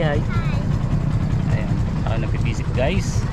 hi. Ayan, ako nagpipisik guys.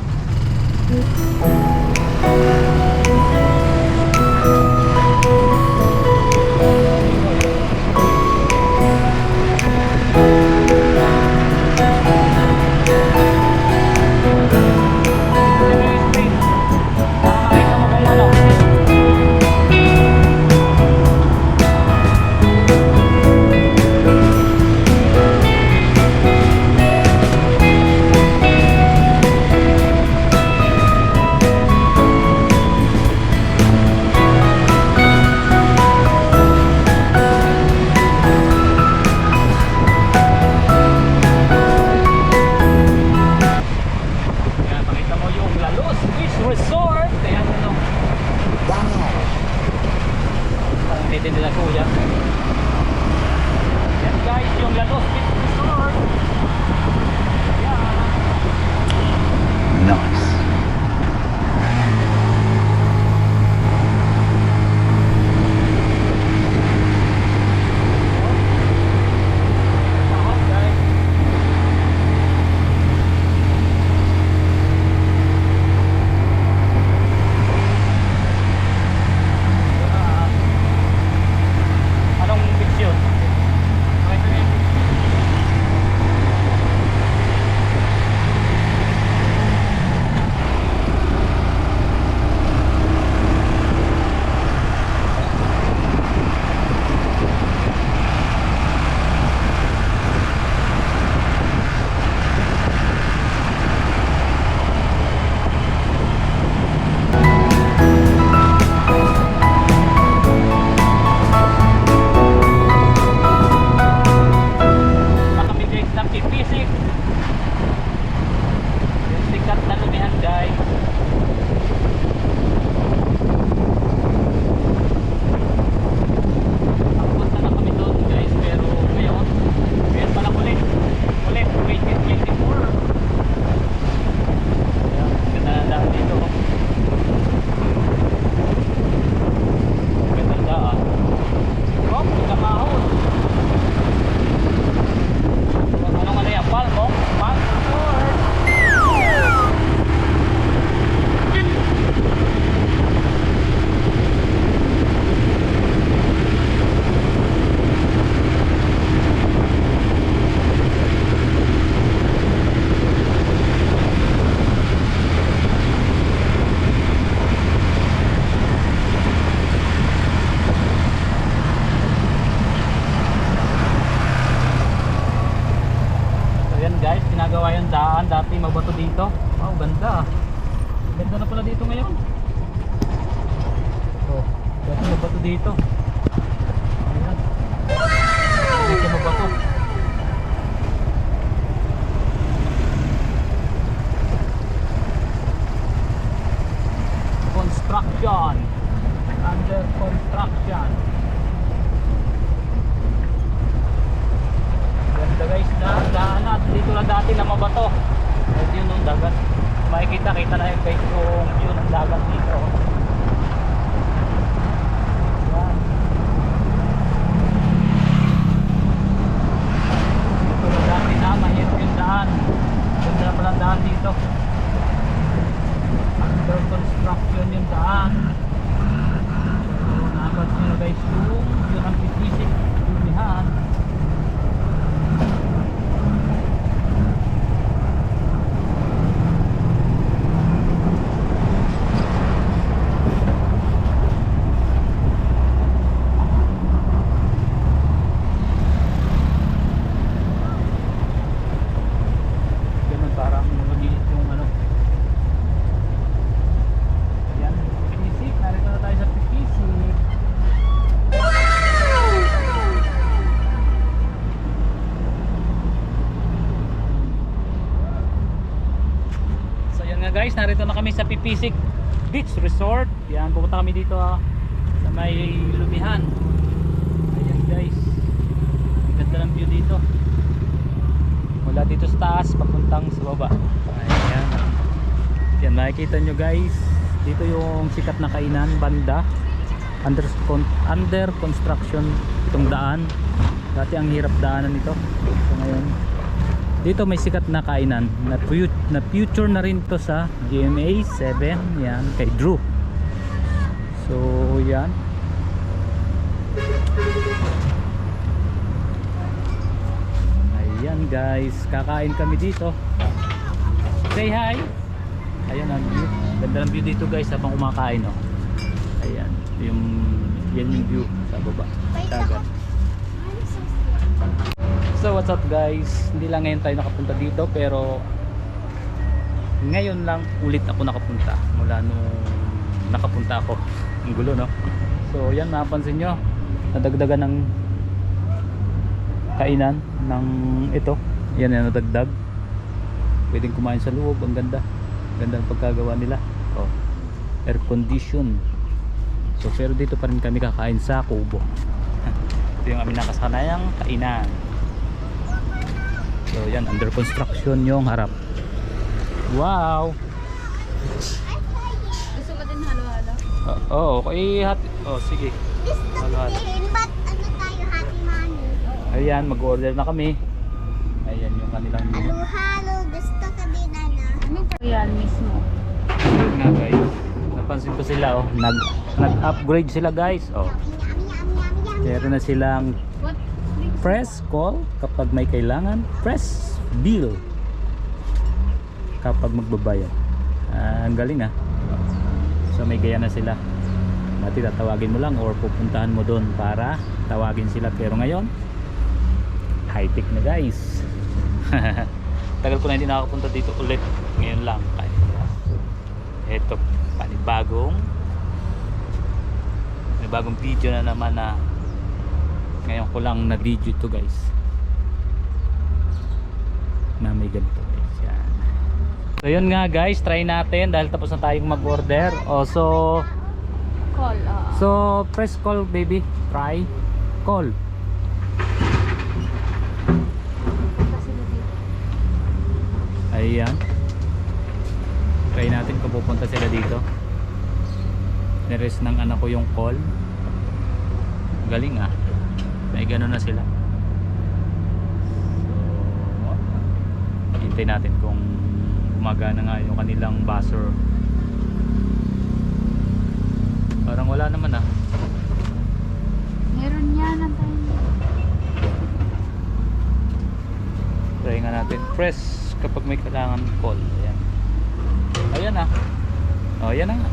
Dati mabato dito. Wow, ganda. Ganda na pala dito ngayon. Oh, dati mabato dito. Ayan. Dito mabato. Construction. Under construction. Ganda guys, daan dito na dati na mabato. Ito yun yung dagat. Makikita na yung guys yung view ng dagat dito. Yan. Ito yung dati na mahirap yung daan. Ganda na palang daan dito. Under construction yung daan. So napansin nyo guys yung view ng pipisik. Lumihan. Guys, narito na kami sa Pipisik Beach Resort. Yan, pupunta kami dito sa may Lumihan. Ayan guys, ganda ng view dito mula dito sa taas papuntang sa baba. Ayan, yan makikita nyo guys, dito yung sikat na kainan banda. Under construction itong daan. Dati ang hirap daanan nito. So ngayon Dito may sikat na kainan na future na rin to sa GMA 7. Yan, kay Drew. So yan. Ayan guys, kakain kami dito. Say hi. Ayan ang view. Ganda ng view dito guys habang kumakain, oh. Ayan, yan yung view sa baba. Dagat. So what's up guys? Hindi lang ngayon tayo nakapunta dito, pero ngayon lang ulit ako nakapunta mula nung nakapunta ako. Ang gulo, no? So yan, napansin nyo, nadagdagan ng kainan ng ito. Yan yung nadagdag. Pwedeng kumain sa loob. Ang ganda. Ganda ng pagkagawa nila. Oh, air condition. So pero dito pa rin kami kakain sa kubo. Ito yung aming nakasanayang kainan. So yan, under construction yung harap. Wow. Gusto mo din halo-halo? Okay. Sige. Halo-halo. But ano tayo, Happy Money? Ayan, mag-order na kami. Ayan yung kanilang menu. Halo-halo, gusto ka din ano? Anong yan mismo? Yun nga guys, napansin ko sila, oh, nag-upgrade sila guys, oh. Meron na silang What? press call kapag may kailangan, press bill kapag magbabayad. Ang galing, ah. So may gaya na sila. Dati tatawagin mo lang or pupuntahan mo doon para tawagin sila, pero ngayon high tech na guys. Tagal ko na hindi nakapunta dito ulit. Ngayon lang. Kaya eto, panibagong video na naman na ngayon ko lang na video to guys, na may ganito guys. Yan. So yun nga guys, try natin dahil tapos na tayong mag-order. So Call, so press call baby. Try call. Ayan. Try natin kung pupunta sila dito. Neres ng anak ko yung call. Galing, ah. May gano'n na sila. So hintay natin kung gumagana nga yung kanilang buzzer. Parang wala naman, ah. Meron yan ang tayo. Try nga natin. Press kapag may kailangan call. Ayan. Ayan, ah. Oh, ayan na nga.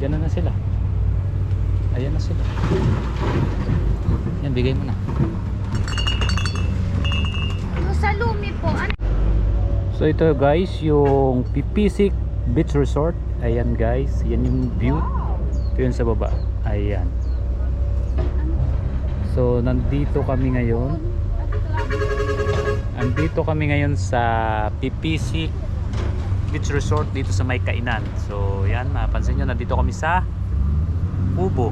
Ayan na sila. Ayan na sila. Yan, bigay mo na. Yung sa Lumi po, ano? So ito guys, yung Pipisik Beach Resort. Ayan guys, yan yung view. Ito yun sa baba. Ayan. So nandito kami ngayon. Andito kami ngayon sa Pipisik Beach Resort dito sa may kainan. So yan, napansin nyo, nandito kami sa kubo.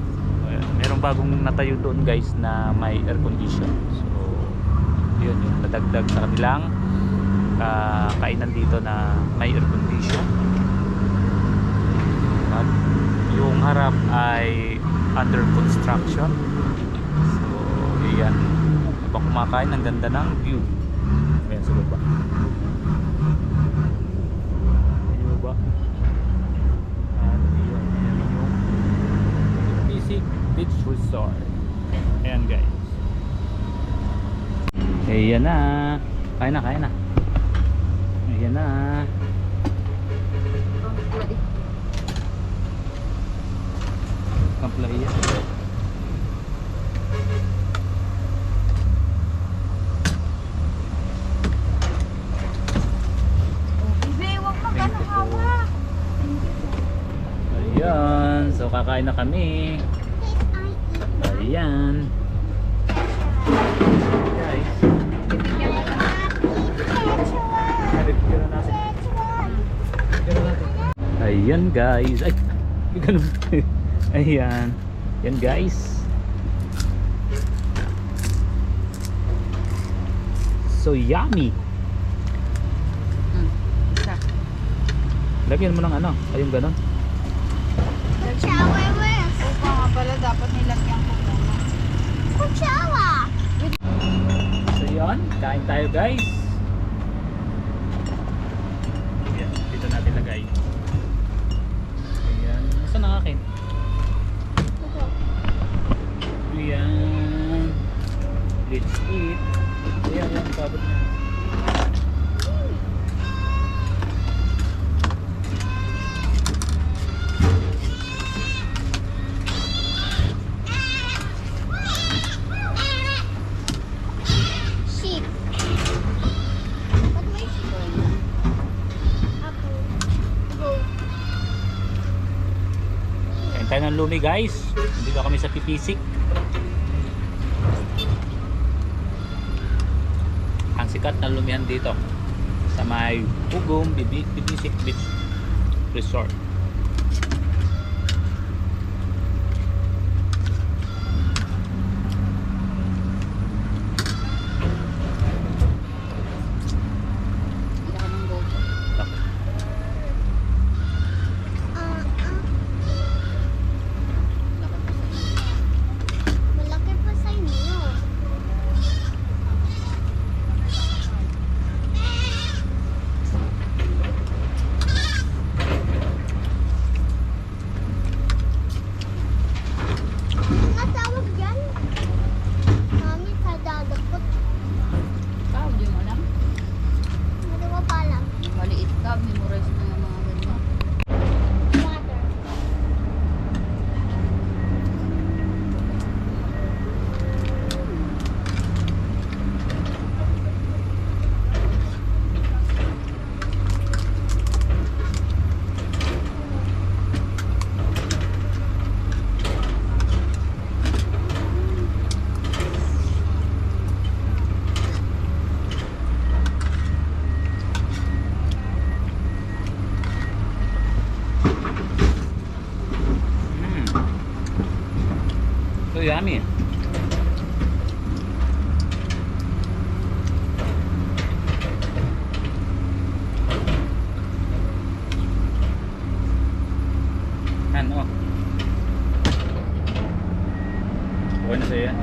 Merong bagong natayo doon guys na may air condition. So yun yung nadagdag sa kanilang kainan dito na may air condition. At yung harap ay under construction. So yan, habang kumakain, ang ganda ng view. Ayan sa baba. Ayan sa baba. At yun, ayan yung Pipisik Beach Resort. Ayan guys. Ayan na. Kain na, kain na. Ayan na. Kamplaya. Ayan, so kakain na kami. Ayan. Guys. Ayan guys. Ay, ganun. Ayan. Ayan guys. So yummy. Isa. Lagyan mo ng ano, ayun ganun. Kutsyawa, Wes. O pa nga pala, dapat nilagyan ko muna. Kutsyawa! So ngayon. Kain tayo guys. Ayan, dito natin lagay. Ayan, saan ang akin? Ito. Ayan. Let's eat. Ayan, yan, pabot na. Sheep. Ba't may sheep? Apple. Goat. Kain tayo ng lumi guys. Dito kami sa Pipisik. Ang sikat na lumihan dito sa may Ugong Pipisik Beach Resort. Ah, malaki pa sa inyo. Ang tawag dyan? Mami, kadadapot. Ikaw, di mo alam. Hindi ko pa alam. Maliit ka, memorize mo yung mga ganyan. Water. So yummy. Ano? Okay na sa'yo yan.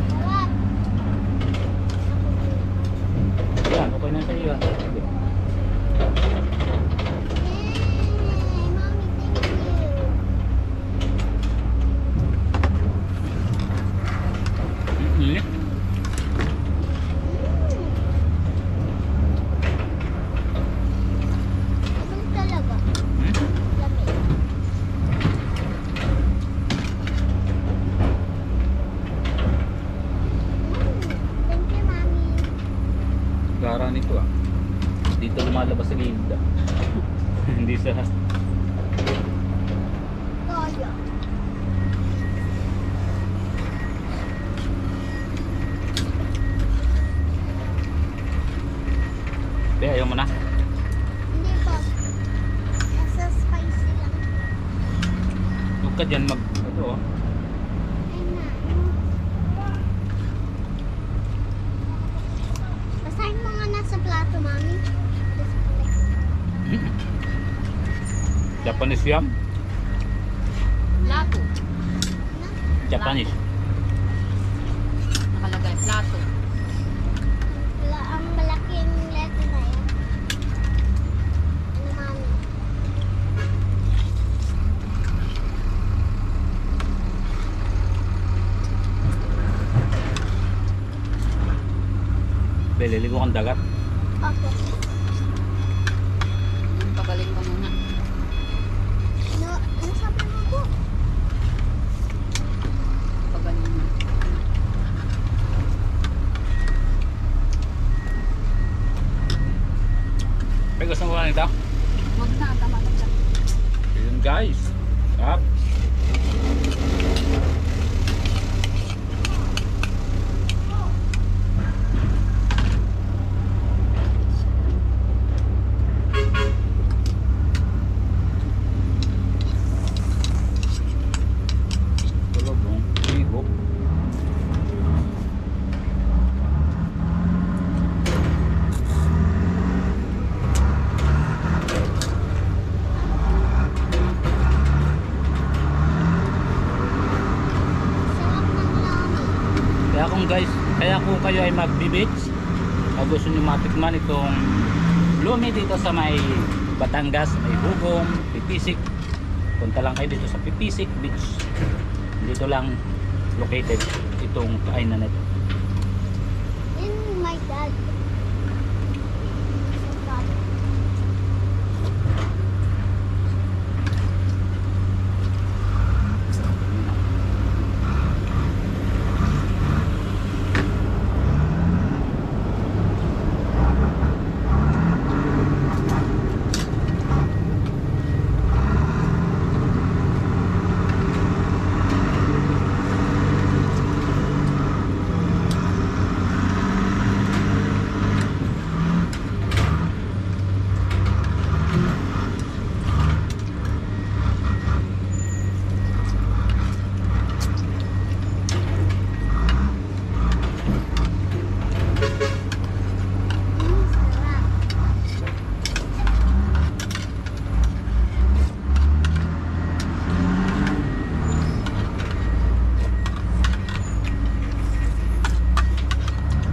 Sarap. Yan, okay na sa'yo yan. Yay! Mommy, thank you. Mm-hmm. Lamig talaga. Hmm? Lamig. Thank you, Mommy. Gara nito ah. Dito lumalabas sa gilid ah. Hindi sa Toyo. Be, ayaw mo na. Hindi po. Nasa spicy lang. Huwag ka dyan mag... Ito oh. Ayun na. Basahin mo nga nasa plato, Mommy. Japanese yam? Plato. Japanese. Nakalagay, plato. Ang malaking letter na yan. Ano, Mommy? Be, liligo kang dagat. Opo. Pagaling ka muna. Ano sabi mo po? Pagaling mo. Be, gusto mo ba nito? Huwag na, tama na siya. Yun guys. Up. Tulogong. Ligo. bagong guys. Kaya kung kayo ay magbi-beach, o gusto nyo matikman itong lumi dito sa may Batangas, may Hugong, Pipisik, punta lang kayo dito sa Pipisik Beach. Dito lang located itong kainan na ito. In my dad.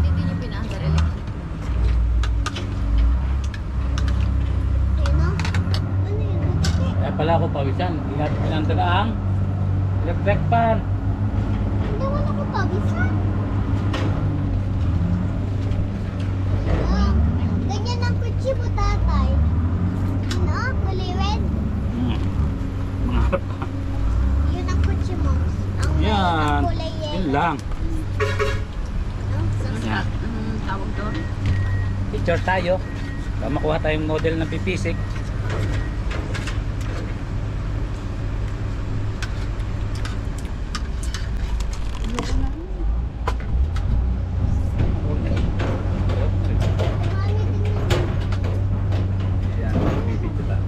Hindi niyo pinaandar electric. Ano? Ano yun? Kaya pala ako pawisan. Ingat pinandala ang electric fan. Hindi mo na ko pabisan. Ah, ganyan ang kutsi mo, tatay. Ano? Kulay red? Mga Yun ang kutsi mo. Ang may yan. kulay Yun yellow. lang. Ano? Yan. Anong tawag doon? Picture tayo. Para makuha tayong model ng Pipisik. Marami din yun. Yan, bibidyo tayo.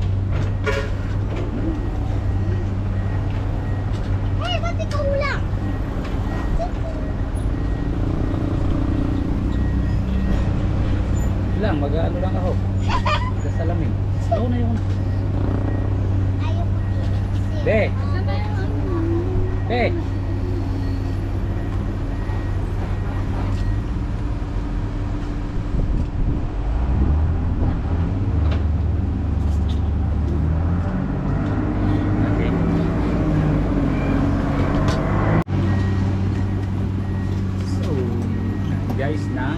Hey, ba't ikaw lang? Lang, mag-ano lang ako. Magkasalamin. Slow na yun. Ayaw ko din. Be! Be! Okay. So, guys, na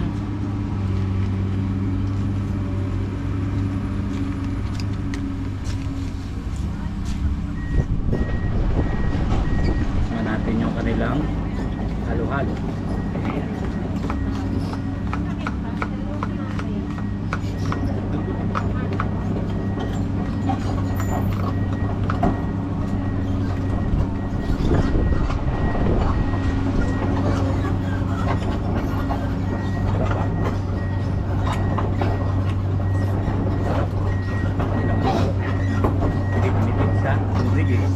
natin yung kanilang halo-halo. Sarap ba? Sarap. Kanilang halo. Nipit sa ingredients.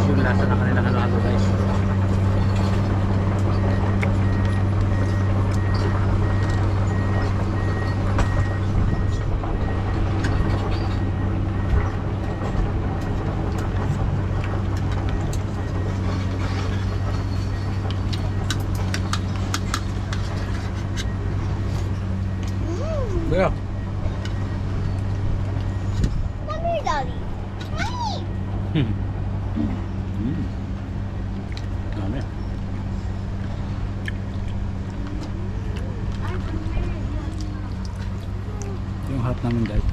Yung lasa ng kanilang halo-halo guys. Kuya, Come here, Daddy. Hi. dami. Yung harap namin guys,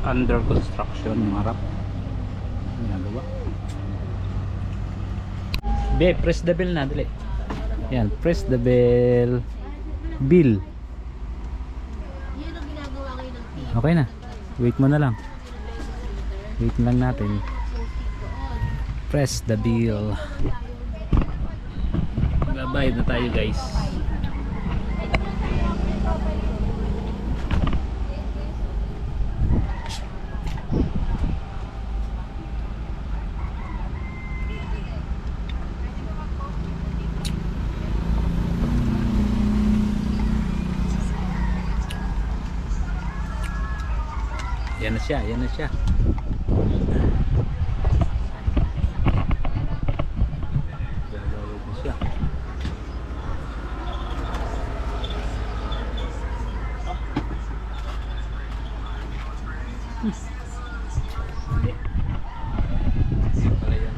under construction yung harap. Ginagawa. Be, press the bell na, dali. Yan, press the bell. Bill. Okay na. Wait mo na lang. Wait lang natin. Press the bill. Babayad na tayo guys. Yan na siya, yan na siya. Gagawin na siya. Hindi. Pala yan.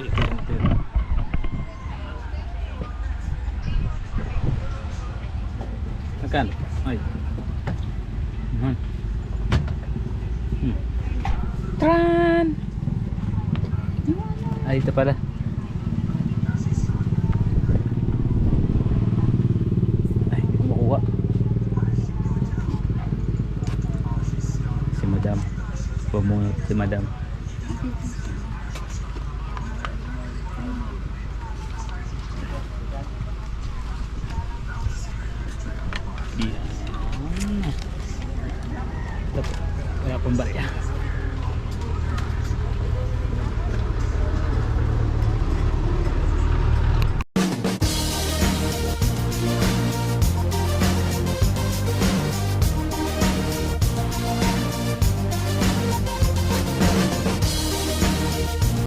Ito. Makan. Ay. Tran. Ay, ito pala. Ay, hindi ko makuha. Si Madam. Pumunot si Madam. Wala pang barya.